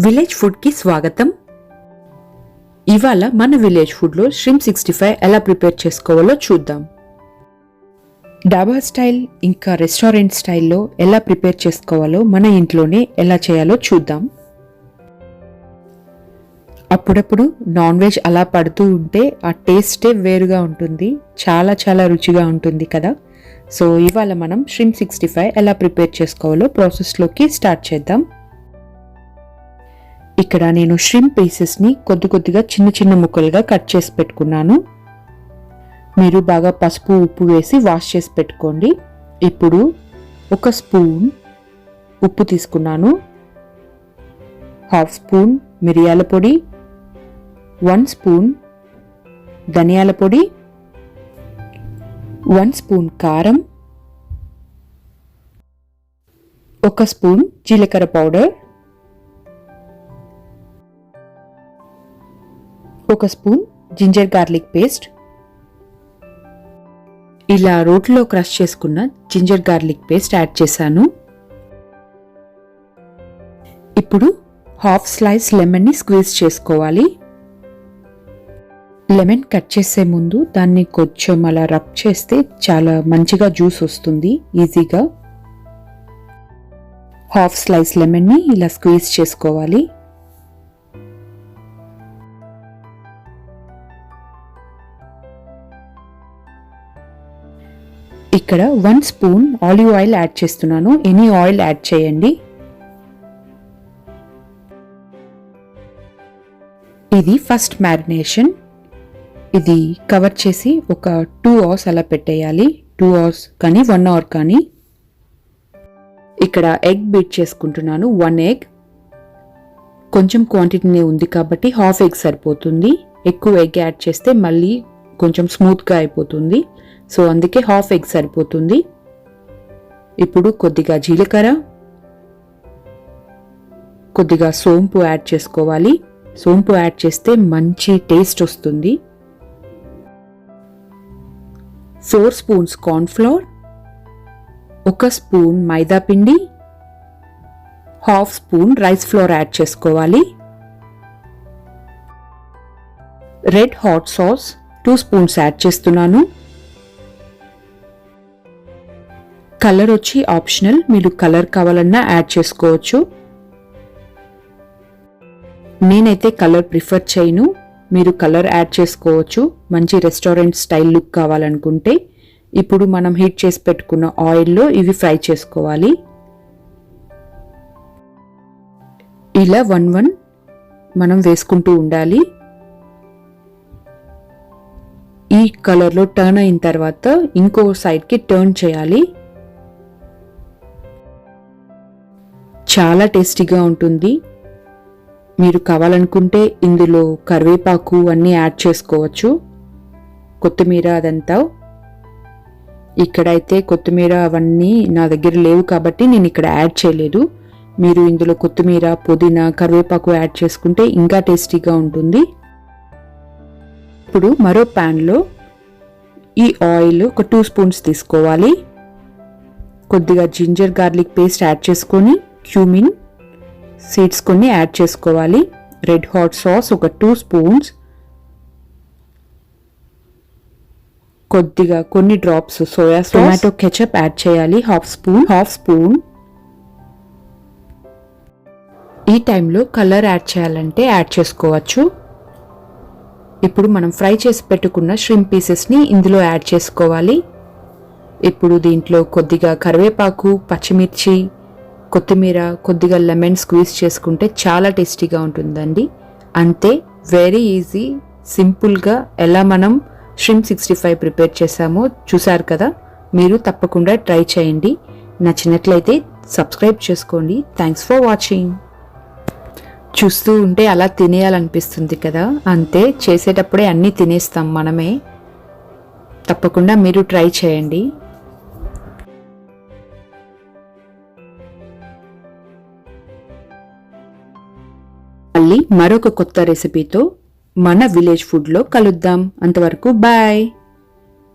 Village ఫుడ్కి స్వాగతం. ఇవాళ మన విలేజ్ ఫుడ్లో shrimp65 ఎలా ప్రిపేర్ చేసుకోవాలో చూద్దాం. డాబా స్టైల్ ఇంకా రెస్టారెంట్ స్టైల్లో ఎలా ప్రిపేర్ చేసుకోవాలో మన ఇంట్లోనే ఎలా చేయాలో చూద్దాం. అప్పుడప్పుడు నాన్ వెజ్ అలా పడుతూ ఉంటే ఆ టేస్టే వేరుగా ఉంటుంది, చాలా చాలా రుచిగా ఉంటుంది కదా. సో ఇవాళ మనం shrimp65 ఎలా ప్రిపేర్ చేసుకోవాలో ప్రాసెస్లోకి స్టార్ట్ చేద్దాం. ఇక్కడ నేను షrimp పీసెస్ని కొద్దిగా చిన్న చిన్న ముక్కలుగా కట్ చేసి పెట్టుకున్నాను. మీరు బాగా పసుపు ఉప్పు వేసి వాష్ చేసి పెట్టుకోండి. ఇప్పుడు 1 స్పూన్ ఉప్పు తీసుకున్నాను, 1/2 స్పూన్ మిరియాల పొడి, 1 స్పూన్ ధనియాల పొడి, 1 స్పూన్ కారం, 1 స్పూన్ జీలకర్ర powder, 1 spoon ginger garlic paste. ఇలా రోట్లో క్రష్ చేసుకున్న జింజర్ గార్లిక్ పేస్ట్ యాడ్ చేశాను. ఇప్పుడు 1/2 స్లైస్ లెమన్ని స్క్వీజ్ చేసుకోవాలి. లెమన్ కట్ చేసే ముందు దాన్ని కొంచెం అలా రబ్ చేస్తే చాలా మంచిగా జ్యూస్ వస్తుంది ఈజీగా. 1/2 స్లైస్ లెమన్ని ఇలా స్క్వీజ్ చేసుకోవాలి. ఇక్కడ 1 స్పూన్ ఆలివ్ ఆయిల్ యాడ్ చేస్తున్నాను. ఎనీ ఆయిల్ యాడ్ చేయండి. ఇది ఫస్ట్ మ్యారినేషన్. ఇది కవర్ చేసి ఒక 2 అవర్స్ అలా పెట్టేయాలి. 2 అవర్స్ కానీ 1 అవర్ కానీ. ఇక్కడ ఎగ్ బీట్ చేసుకుంటున్నాను. 1 ఎగ్. కొంచెం క్వాంటిటీనే ఉంది కాబట్టి 1/2 ఎగ్ సరిపోతుంది. ఎక్కువ ఎగ్ యాడ్ చేస్తే మళ్ళీ కొంచెం స్మూత్గా అయిపోతుంది. సో అందుకే 1/2 ఎగ్ సరిపోతుంది. ఇప్పుడు కొద్దిగా జీలకర్ర, కొద్దిగా సోంపు యాడ్ చేసుకోవాలి. సోంపు యాడ్ చేస్తే మంచి టేస్ట్ వస్తుంది. 4 స్పూన్స్ కార్న్ఫ్లోర్, 1 స్పూన్ మైదా పిండి, 1/2 స్పూన్ రైస్ ఫ్లోర్ యాడ్ చేసుకోవాలి. Red hot sauce 2 spoons add చేస్తున్నాను. కలర్ వచ్చి ఆప్షనల్, మీరు కలర్ కావాలన్నా యాడ్ చేసుకోవచ్చు. నేనైతే కలర్ ప్రిఫర్ చేయను, మీరు కలర్ యాడ్ చేసుకోవచ్చు మంచి రెస్టారెంట్ స్టైల్ లుక్ కావాలనుకుంటే. ఇప్పుడు మనం హీట్ చేసి పెట్టుకున్న ఆయిల్లో ఇవి ఫ్రై చేసుకోవాలి. ఇలా 1 మనం వేసుకుంటూ ఉండాలి. ఈ కలర్లో టర్న్ అయిన తర్వాత ఇంకో సైడ్కి టర్న్ చేయాలి. చాలా టేస్టీగా ఉంటుంది. మీరు కావాలనుకుంటే ఇందులో కరివేపాకు అన్నీ యాడ్ చేసుకోవచ్చు, కొత్తిమీర అదంతా. ఇక్కడైతే కొత్తిమీర అవన్నీ నా దగ్గర లేవు కాబట్టి నేను ఇక్కడ యాడ్ చేయలేదు. మీరు ఇందులో కొత్తిమీర, పుదీనా, కరివేపాకు యాడ్ చేసుకుంటే ఇంకా టేస్టీగా ఉంటుంది. ఇప్పుడు మరో ప్యాన్లో ఈ ఆయిల్ ఒక 2 స్పూన్స్ తీసుకోవాలి. కొద్దిగా జింజర్ గార్లిక్ పేస్ట్ యాడ్ చేసుకొని క్యూమిన్ సీడ్స్ కొన్ని యాడ్ చేసుకోవాలి. రెడ్ హాట్ సాస్ ఒక 2 స్పూన్స్, కొద్దిగా కొన్ని drops soya sauce, tomato ketchup add చేయాలి. 1/2 స్పూన్. ఈ టైంలో కలర్ యాడ్ చేయాలంటే యాడ్ చేసుకోవచ్చు. ఇప్పుడు మనం ఫ్రై చేసి పెట్టుకున్న షrimp పీసెస్ని ఇందులో యాడ్ చేసుకోవాలి. ఇప్పుడు దీంట్లో కొద్దిగా కరివేపాకు, పచ్చిమిర్చి, కొత్తిమీర, కొద్దిగా లెమన్ స్క్వీజ్ చేసుకుంటే చాలా టేస్టీగా ఉంటుందండి. అంతే, వెరీ ఈజీ, సింపుల్గా ఎలా మనం shrimp65 ప్రిపేర్ చేసామో చూసారు కదా. మీరు తప్పకుండా ట్రై చేయండి. నచ్చినట్లయితే సబ్స్క్రైబ్ చేసుకోండి. Thanks for watching. చూస్తూ ఉంటే అలా తినేయాలనిపిస్తుంది కదా. అంతే, చేసేటప్పుడే అన్నీ తినేస్తాం మనమే. తప్పకుండా మీరు ట్రై చేయండి. మళ్ళీ మరొక కొత్త రెసిపీతో మన విలేజ్ ఫుడ్లో కలుద్దాం. అంతవరకు బాయ్.